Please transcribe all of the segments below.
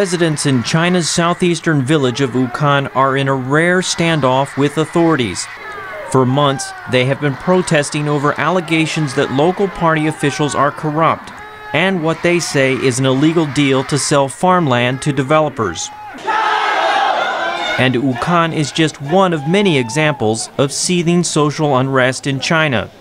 residents in China's southeastern village of Wuhan are in a rare standoff with authorities. For months, they have been protesting over allegations that local party officials are corrupt and what they say is an illegal deal to sell farmland to developers. And Wuhan is just one of many examples of seething social unrest in China.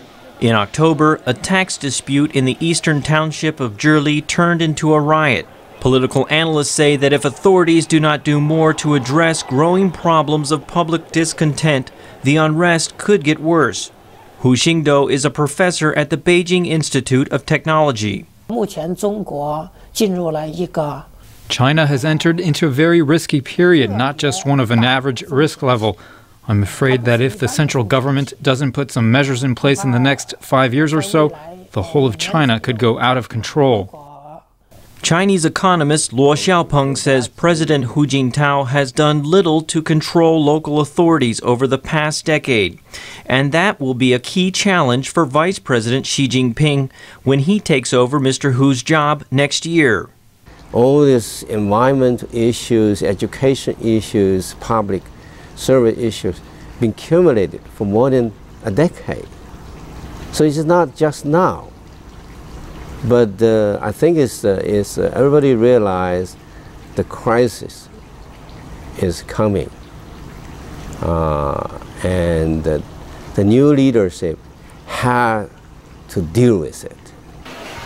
In October, a tax dispute in the eastern township of Zhili turned into a riot. Political analysts say that if authorities do not do more to address growing problems of public discontent, the unrest could get worse. Hu Xingdou is a professor at the Beijing Institute of Technology. China has entered into a very risky period, not just one of an average risk level. I'm afraid that if the central government doesn't put some measures in place in the next 5 years or so, the whole of China could go out of control. Chinese economist Luo Xiaopeng says President Hu Jintao has done little to control local authorities over the past decade, and that will be a key challenge for Vice President Xi Jinping when he takes over Mr. Hu's job next year. All these environmental issues, education issues, public service issues been accumulated for more than a decade. So it's not just now. But I think everybody realizes the crisis is coming, and the new leadership had to deal with it.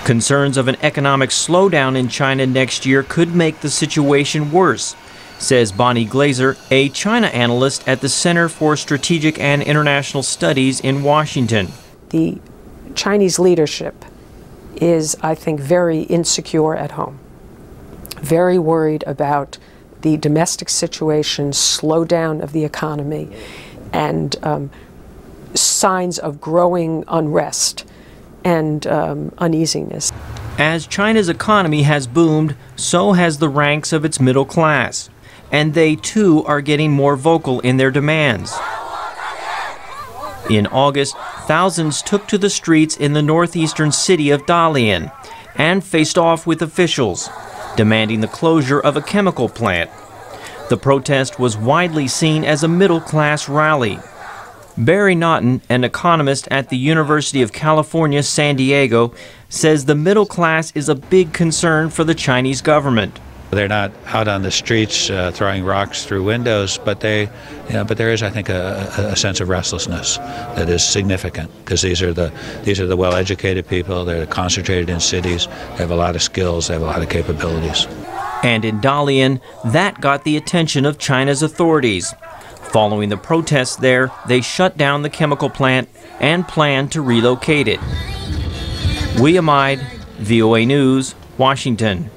Concerns of an economic slowdown in China next year could make the situation worse, says Bonnie Glaser, a China analyst at the Center for Strategic and International Studies in Washington. The Chinese leadership is, I think, very insecure at home, very worried about the domestic situation, slowdown of the economy, and signs of growing unrest and uneasiness. As China's economy has boomed, so has the ranks of its middle class, and they too are getting more vocal in their demands. In August, thousands took to the streets in the northeastern city of Dalian and faced off with officials, demanding the closure of a chemical plant. The protest was widely seen as a middle-class rally. Barry Naughton, an economist at the University of California, San Diego, says the middle class is a big concern for the Chinese government. They're not out on the streets throwing rocks through windows, but there is, I think, a sense of restlessness that is significant, because these are the well-educated people. They're concentrated in cities. They have a lot of skills. They have a lot of capabilities. And in Dalian, that got the attention of China's authorities. Following the protests there, they shut down the chemical plant and planned to relocate it. William Ide, VOA News, Washington.